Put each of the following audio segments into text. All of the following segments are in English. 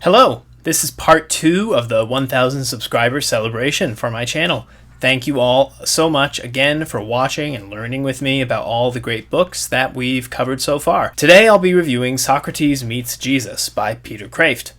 Hello, this is part 2 of the 1000 subscriber celebration for my channel. Thank you all so much again for watching and learning with me about all the great books that we've covered so far. Today I'll be reviewing Socrates Meets Jesus by Peter Kreeft.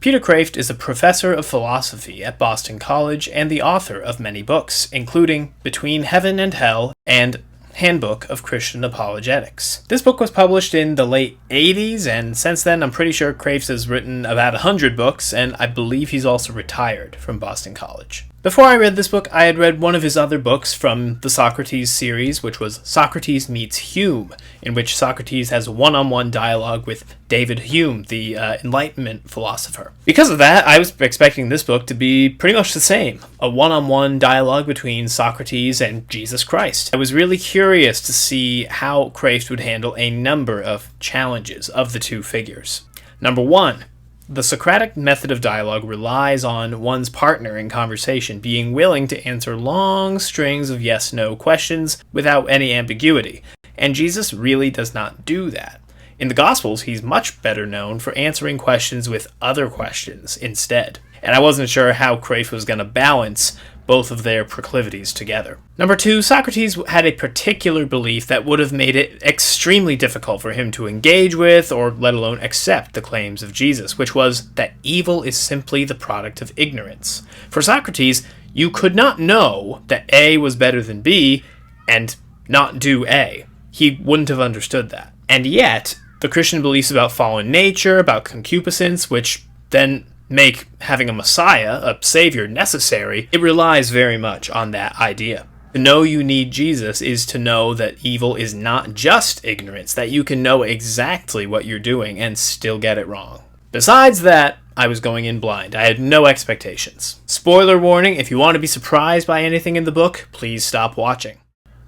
Peter Kreeft is a professor of philosophy at Boston College and the author of many books, including Between Heaven and Hell and Handbook of Christian Apologetics. This book was published in the late 80s, and since then I'm pretty sure Kreeft has written about 100 books, and I believe he's also retired from Boston College. Before I read this book, I had read one of his other books from the Socrates series, which was Socrates Meets Hume, in which Socrates has a one-on-one dialogue with David Hume, the Enlightenment philosopher. Because of that, I was expecting this book to be pretty much the same, a one-on-one dialogue between Socrates and Jesus Christ. I was really curious to see how Kreeft would handle a number of challenges of the two figures. Number one, the Socratic method of dialogue relies on one's partner in conversation being willing to answer long strings of yes-no questions without any ambiguity, and Jesus really does not do that. In the Gospels, he's much better known for answering questions with other questions instead, and I wasn't sure how Kreeft was going to balance both of their proclivities together. Number two, Socrates had a particular belief that would have made it extremely difficult for him to engage with, or let alone accept, the claims of Jesus, which was that evil is simply the product of ignorance. For Socrates, you could not know that A was better than B and not do A. He wouldn't have understood that. And yet, the Christian beliefs about fallen nature, about concupiscence, which then make having a Messiah, a Savior, necessary, it relies very much on that idea. To know you need Jesus is to know that evil is not just ignorance, that you can know exactly what you're doing and still get it wrong. Besides that, I was going in blind. I had no expectations. Spoiler warning, if you want to be surprised by anything in the book, please stop watching.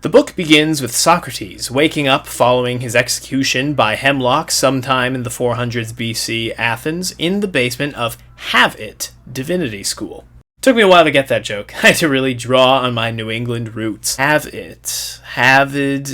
The book begins with Socrates waking up following his execution by hemlock sometime in the 400s BC Athens in the basement of Have It Divinity School. Took me a while to get that joke. I had to really draw on my New England roots. Have it. Harvard.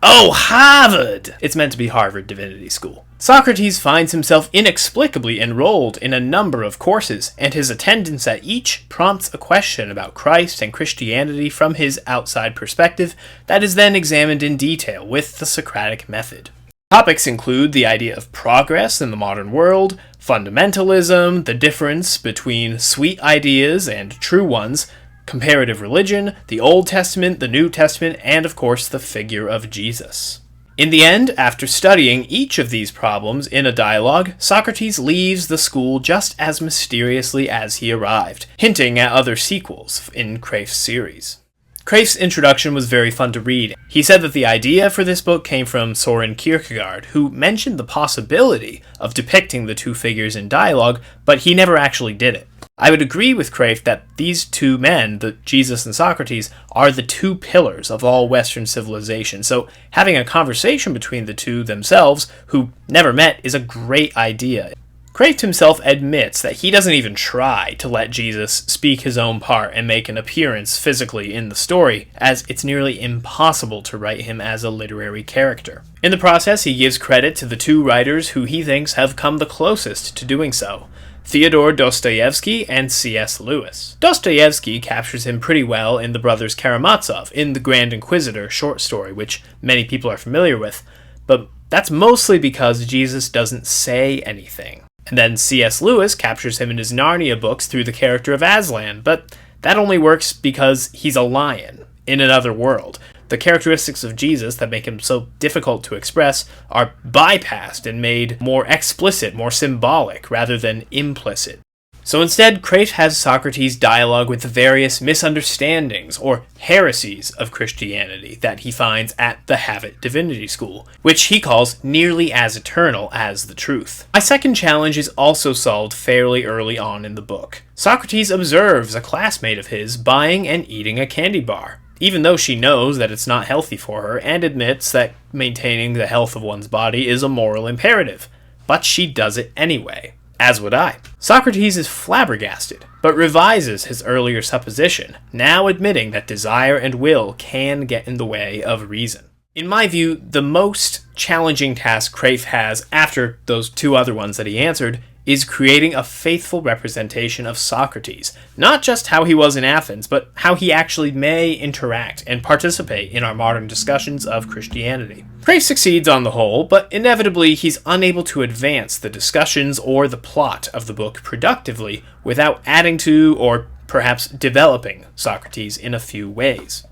Oh, Harvard! It's meant to be Harvard Divinity School. Socrates finds himself inexplicably enrolled in a number of courses, and his attendance at each prompts a question about Christ and Christianity from his outside perspective that is then examined in detail with the Socratic method. Topics include the idea of progress in the modern world, fundamentalism, the difference between sweet ideas and true ones, comparative religion, the Old Testament, the New Testament, and of course the figure of Jesus. In the end, after studying each of these problems in a dialogue, Socrates leaves the school just as mysteriously as he arrived, hinting at other sequels in Kreeft's series. Kreeft's introduction was very fun to read. He said that the idea for this book came from Soren Kierkegaard, who mentioned the possibility of depicting the two figures in dialogue, but he never actually did it. I would agree with Kreeft that these two men, Jesus and Socrates, are the two pillars of all Western civilization, so having a conversation between the two themselves, who never met, is a great idea. Kreeft himself admits that he doesn't even try to let Jesus speak his own part and make an appearance physically in the story, as it's nearly impossible to write him as a literary character. In the process, he gives credit to the two writers who he thinks have come the closest to doing so: Fyodor Dostoevsky and C.S. Lewis. Dostoevsky captures him pretty well in The Brothers Karamazov, in the Grand Inquisitor short story, which many people are familiar with, but that's mostly because Jesus doesn't say anything. And then C.S. Lewis captures him in his Narnia books through the character of Aslan, but that only works because he's a lion in another world. The characteristics of Jesus that make him so difficult to express are bypassed and made more explicit, more symbolic, rather than implicit. So instead, Kreeft has Socrates dialogue with the various misunderstandings or heresies of Christianity that he finds at the Have It Divinity School, which he calls nearly as eternal as the truth. My second challenge is also solved fairly early on in the book. Socrates observes a classmate of his buying and eating a candy bar, even though she knows that it's not healthy for her and admits that maintaining the health of one's body is a moral imperative. But she does it anyway. As would I. Socrates is flabbergasted, but revises his earlier supposition, now admitting that desire and will can get in the way of reason. In my view, the most challenging task Kreeft has after those two other ones that he answered is creating a faithful representation of Socrates, not just how he was in Athens, but how he actually may interact and participate in our modern discussions of Christianity. Kreeft succeeds on the whole, but inevitably he's unable to advance the discussions or the plot of the book productively without adding to or perhaps developing Socrates in a few ways.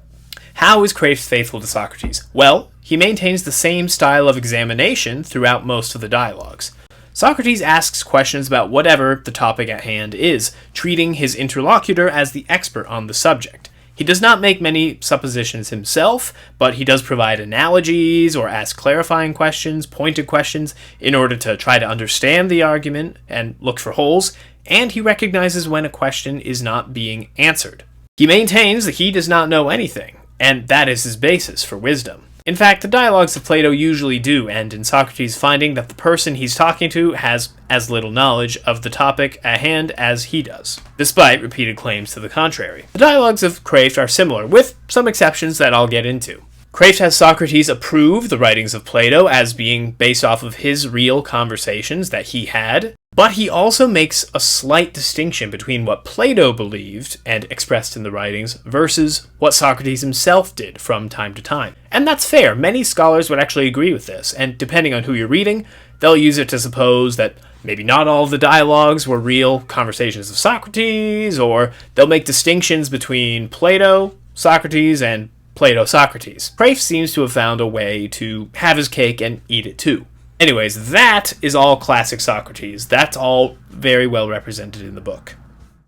How is Kreeft faithful to Socrates? Well, he maintains the same style of examination throughout most of the dialogues. Socrates asks questions about whatever the topic at hand is, treating his interlocutor as the expert on the subject. He does not make many suppositions himself, but he does provide analogies or ask clarifying questions, pointed questions, in order to try to understand the argument and look for holes, and he recognizes when a question is not being answered. He maintains that he does not know anything, and that is his basis for wisdom. In fact, the dialogues of Plato usually do end in Socrates finding that the person he's talking to has as little knowledge of the topic at hand as he does, despite repeated claims to the contrary. The dialogues of Kreeft are similar, with some exceptions that I'll get into. Kreeft has Socrates approve the writings of Plato as being based off of his real conversations that he had, but he also makes a slight distinction between what Plato believed and expressed in the writings versus what Socrates himself did from time to time. And that's fair. Many scholars would actually agree with this, and depending on who you're reading, they'll use it to suppose that maybe not all of the dialogues were real conversations of Socrates, or they'll make distinctions between Plato, Socrates, and Plato-Socrates. Kreeft seems to have found a way to have his cake and eat it too. Anyways, that is all classic Socrates. That's all very well represented in the book.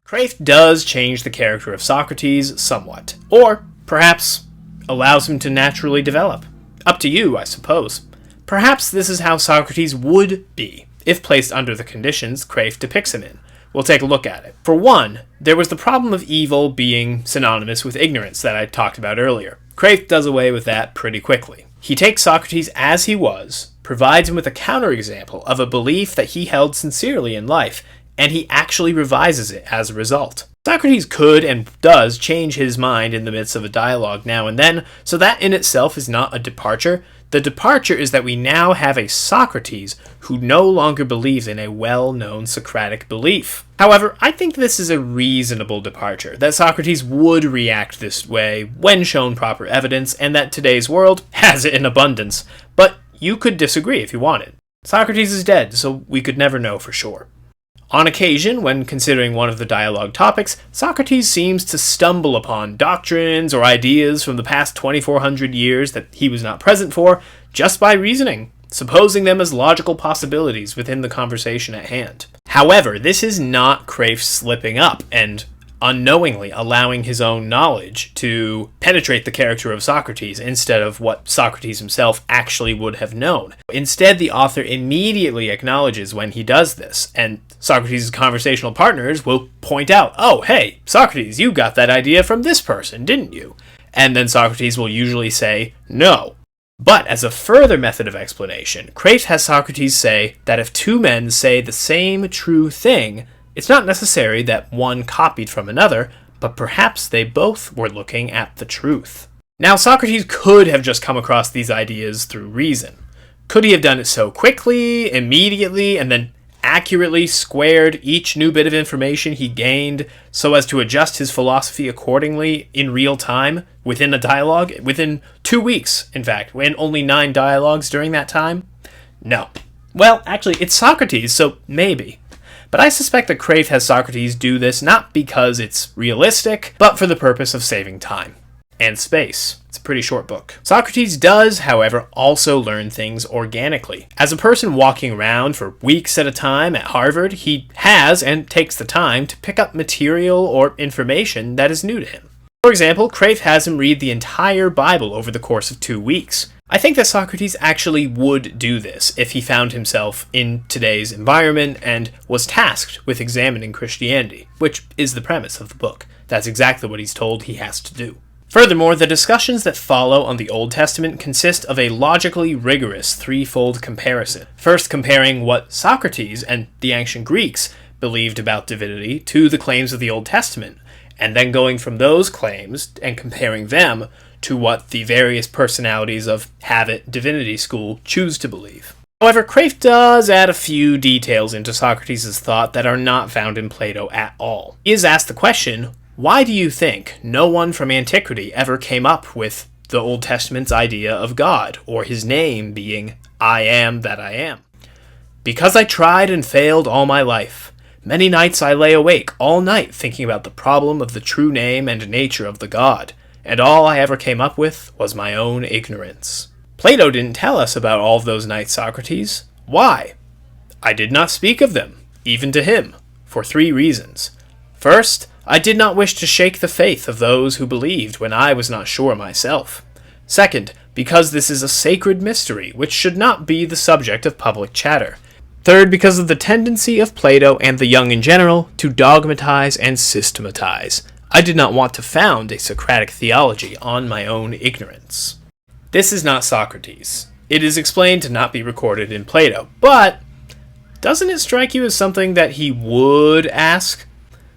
Kreeft does change the character of Socrates somewhat, or perhaps allows him to naturally develop. Up to you, I suppose. Perhaps this is how Socrates would be, if placed under the conditions Kreeft depicts him in. We'll take a look at it. For one, there was the problem of evil being synonymous with ignorance that I talked about earlier. Kreeft does away with that pretty quickly. He takes Socrates as he was, provides him with a counterexample of a belief that he held sincerely in life, and he actually revises it as a result. Socrates could and does change his mind in the midst of a dialogue now and then, so that in itself is not a departure. The departure is that we now have a Socrates who no longer believes in a well-known Socratic belief. However, I think this is a reasonable departure, that Socrates would react this way when shown proper evidence, and that today's world has it in abundance. But you could disagree if you wanted. Socrates is dead, so we could never know for sure. On occasion, when considering one of the dialogue topics, Socrates seems to stumble upon doctrines or ideas from the past 2,400 years that he was not present for, just by reasoning, supposing them as logical possibilities within the conversation at hand. However, this is not Kreeft slipping up and unknowingly allowing his own knowledge to penetrate the character of Socrates instead of what Socrates himself actually would have known. Instead, the author immediately acknowledges when he does this, and Socrates' conversational partners will point out, "Oh, hey, Socrates, you got that idea from this person, didn't you?" And then Socrates will usually say, "No." But as a further method of explanation, Kreeft has Socrates say that if two men say the same true thing, it's not necessary that one copied from another, but perhaps they both were looking at the truth. Now, Socrates could have just come across these ideas through reason. Could he have done it so quickly, immediately, and then accurately squared each new bit of information he gained so as to adjust his philosophy accordingly in real time within a dialogue, within 2 weeks, in fact, and only 9 dialogues during that time? No. Well, actually, it's Socrates, so maybe. But I suspect that Kreeft has Socrates do this not because it's realistic, but for the purpose of saving time and space. It's a pretty short book. Socrates does, however, also learn things organically. As a person walking around for weeks at a time at Harvard, he has and takes the time to pick up material or information that is new to him. For example, Kreeft has him read the entire Bible over the course of 2 weeks. I think that Socrates actually would do this if he found himself in today's environment and was tasked with examining Christianity, which is the premise of the book. That's exactly what he's told he has to do. Furthermore, the discussions that follow on the Old Testament consist of a logically rigorous threefold comparison. First, comparing what Socrates and the ancient Greeks believed about divinity to the claims of the Old Testament, and then going from those claims and comparing them to what the various personalities of Havett Divinity School choose to believe. However, Kreeft does add a few details into Socrates' thought that are not found in Plato at all. He is asked the question, why do you think no one from antiquity ever came up with the Old Testament's idea of God, or his name being I am that I am? Because I tried and failed all my life. Many nights I lay awake all night thinking about the problem of the true name and nature of the God, and all I ever came up with was my own ignorance. Plato didn't tell us about all of those nights, Socrates. Why? I did not speak of them, even to him, for 3 reasons. First, I did not wish to shake the faith of those who believed when I was not sure myself. Second, because this is a sacred mystery which should not be the subject of public chatter. Third, because of the tendency of Plato and the young in general to dogmatize and systematize. I did not want to found a Socratic theology on my own ignorance. This is not Socrates. It is explained to not be recorded in Plato, but doesn't it strike you as something that he would ask?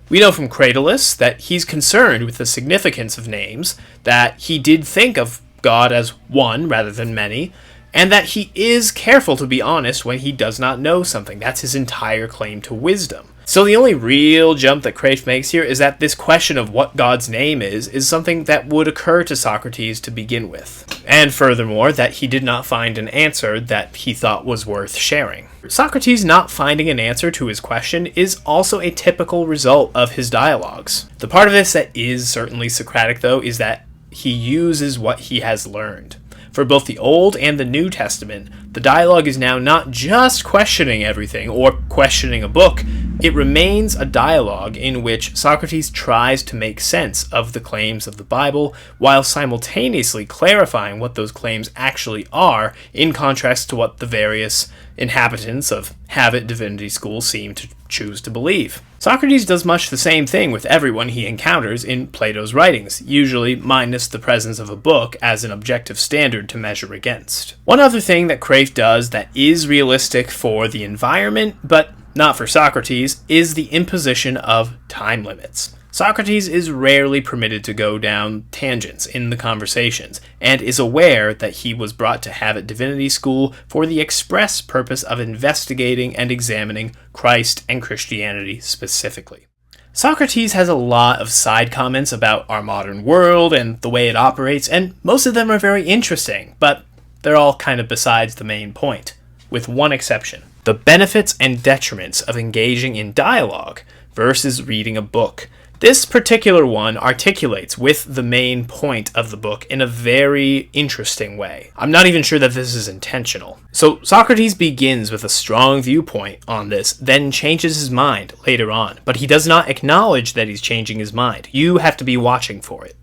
We know from Cratylus that he's concerned with the significance of names, that he did think of God as one rather than many, and that he is careful to be honest when he does not know something. That's his entire claim to wisdom. So the only real jump that Kreeft makes here is that this question of what God's name is something that would occur to Socrates to begin with. And furthermore, that he did not find an answer that he thought was worth sharing. Socrates not finding an answer to his question is also a typical result of his dialogues. The part of this that is certainly Socratic, though, is that he uses what he has learned. For both the Old and the New Testament, the dialogue is now not just questioning everything or questioning a book. It remains a dialogue in which Socrates tries to make sense of the claims of the Bible while simultaneously clarifying what those claims actually are, in contrast to what the various inhabitants of Havett Divinity School seem to choose to believe. Socrates does much the same thing with everyone he encounters in Plato's writings, usually minus the presence of a book as an objective standard to measure against. One other thing that Kreeft does that is realistic for the environment, but not for Socrates, is the imposition of time limits. Socrates is rarely permitted to go down tangents in the conversations, and is aware that he was brought to Havett Divinity School for the express purpose of investigating and examining Christ and Christianity specifically. Socrates has a lot of side comments about our modern world and the way it operates, and most of them are very interesting, but they're all kind of besides the main point, with one exception: the benefits and detriments of engaging in dialogue versus reading a book. This particular one articulates with the main point of the book in a very interesting way. I'm not even sure that this is intentional. So Socrates begins with a strong viewpoint on this, then changes his mind later on, but he does not acknowledge that he's changing his mind. You have to be watching for it.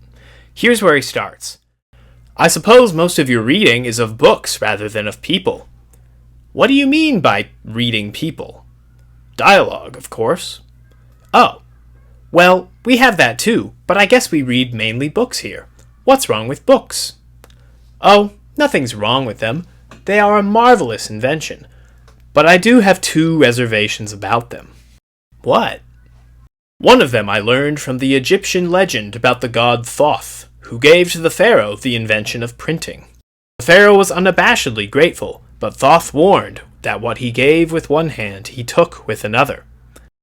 Here's where he starts. I suppose most of your reading is of books rather than of people. What do you mean by reading people? Dialogue, of course. Oh. Well, we have that too, but I guess we read mainly books here. What's wrong with books? Oh, nothing's wrong with them. They are a marvelous invention. But I do have 2 reservations about them. What? One of them I learned from the Egyptian legend about the god Thoth, who gave to the pharaoh the invention of printing. The pharaoh was unabashedly grateful, but Thoth warned that what he gave with one hand he took with another.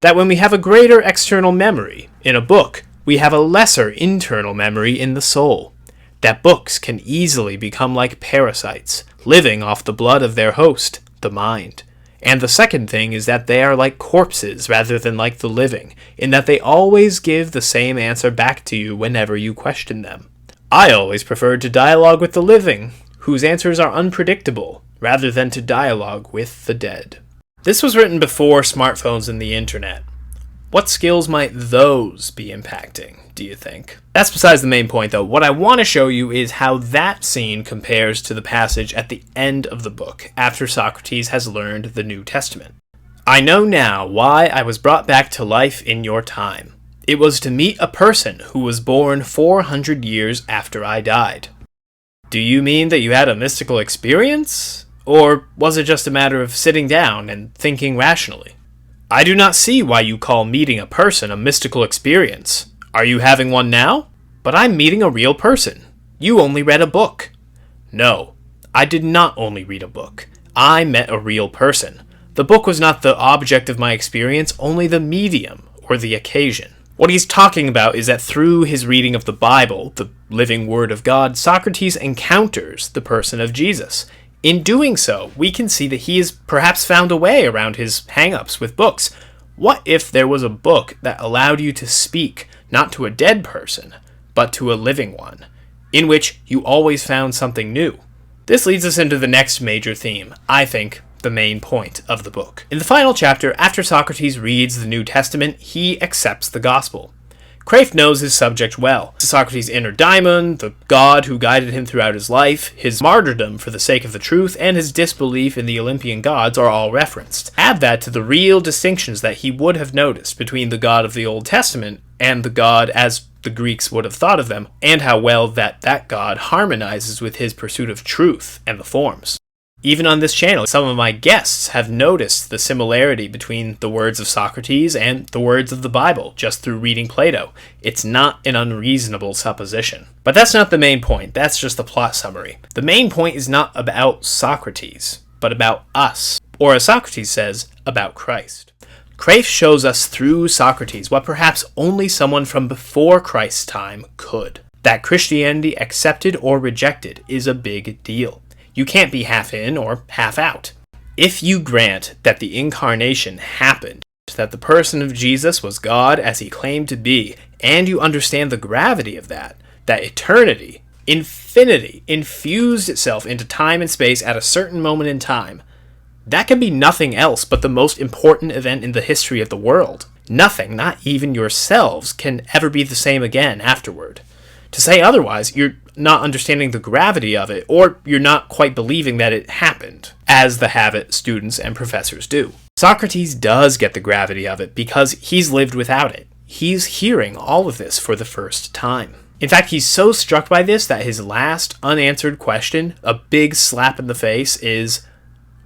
That when we have a greater external memory in a book, we have a lesser internal memory in the soul. That books can easily become like parasites, living off the blood of their host, the mind. And the second thing is that they are like corpses rather than like the living, in that they always give the same answer back to you whenever you question them. I always preferred to dialogue with the living, whose answers are unpredictable, rather than to dialogue with the dead. This was written before smartphones and the internet. What skills might those be impacting, do you think? That's besides the main point, though. What I want to show you is how that scene compares to the passage at the end of the book, after Socrates has learned the New Testament. I know now why I was brought back to life in your time. It was to meet a person who was born 400 years after I died. Do you mean that you had a mystical experience? Or was it just a matter of sitting down and thinking rationally? I do not see why you call meeting a person a mystical experience. Are you having one now? But I'm meeting a real person. You only read a book. No, I did not only read a book. I met a real person. The book was not the object of my experience, only the medium, or the occasion. What he's talking about is that through his reading of the Bible, the living Word of God, Socrates encounters the person of Jesus. In doing so, we can see that he has perhaps found a way around his hang-ups with books. What if there was a book that allowed you to speak, not to a dead person, but to a living one, in which you always found something new? This leads us into the next major theme, I think, the main point of the book. In the final chapter, after Socrates reads the New Testament, he accepts the gospel. Kreeft knows his subject well. Socrates' inner daimon, the god who guided him throughout his life, his martyrdom for the sake of the truth, and his disbelief in the Olympian gods are all referenced. Add that to the real distinctions that he would have noticed between the God of the Old Testament and the God as the Greeks would have thought of them, and how well that God harmonizes with his pursuit of truth and the forms. Even on this channel, some of my guests have noticed the similarity between the words of Socrates and the words of the Bible just through reading Plato. It's not an unreasonable supposition. But that's not the main point, that's just the plot summary. The main point is not about Socrates, but about us, or as Socrates says, about Christ. Kreeft shows us through Socrates what perhaps only someone from before Christ's time could. That Christianity, accepted or rejected, is a big deal. You can't be half in or half out. If you grant that the incarnation happened, that the person of Jesus was God as he claimed to be, and you understand the gravity of that eternity, infinity, infused itself into time and space at a certain moment in time, that can be nothing else but the most important event in the history of the world. Nothing, not even yourselves, can ever be the same again afterward. To say otherwise, you're not understanding the gravity of it, or you're not quite believing that it happened, as the Have-It students and professors do. Socrates does get the gravity of it because he's lived without it. He's hearing all of this for the first time. In fact, he's so struck by this that his last unanswered question, a big slap in the face, is,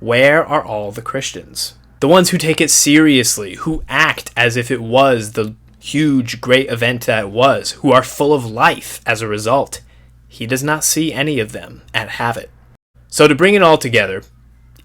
where are all the Christians? The ones who take it seriously, who act as if it was the huge, great event that it was, who are full of life as a result. He does not see any of them at Have-It. So to bring it all together,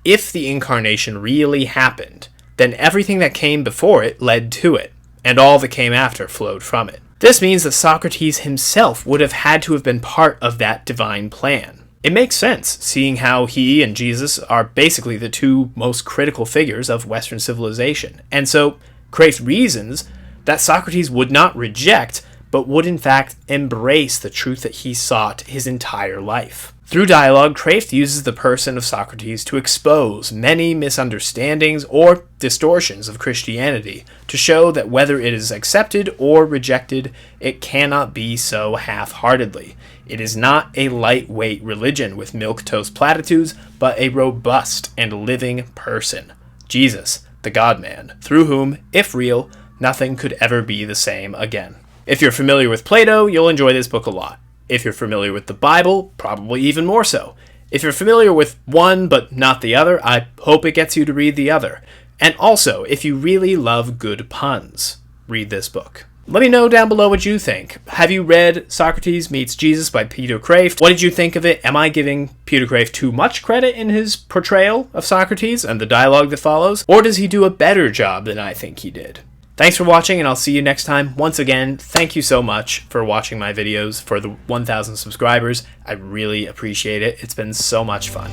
if the incarnation really happened, then everything that came before it led to it, and all that came after flowed from it. This means that Socrates himself would have had to have been part of that divine plan. It makes sense, seeing how he and Jesus are basically the two most critical figures of Western civilization. And so, Kreeft reasons that Socrates would not reject, but would in fact embrace the truth that he sought his entire life. Through dialogue, Kreeft uses the person of Socrates to expose many misunderstandings or distortions of Christianity, to show that whether it is accepted or rejected, it cannot be so half-heartedly. It is not a lightweight religion with milquetoast platitudes, but a robust and living person, Jesus, the God-man, through whom, if real, nothing could ever be the same again. If you're familiar with Plato, you'll enjoy this book a lot. If you're familiar with the Bible, probably even more so. If you're familiar with one but not the other, I hope it gets you to read the other. And also, if you really love good puns, read this book. Let me know down below what you think. Have you read Socrates Meets Jesus by Peter Kreeft? What did you think of it? Am I giving Peter Kreeft too much credit in his portrayal of Socrates and the dialogue that follows? Or does he do a better job than I think he did? Thanks for watching, and I'll see you next time. Once again, thank you so much for watching my videos. For the 1,000 subscribers, I really appreciate it. It's been so much fun.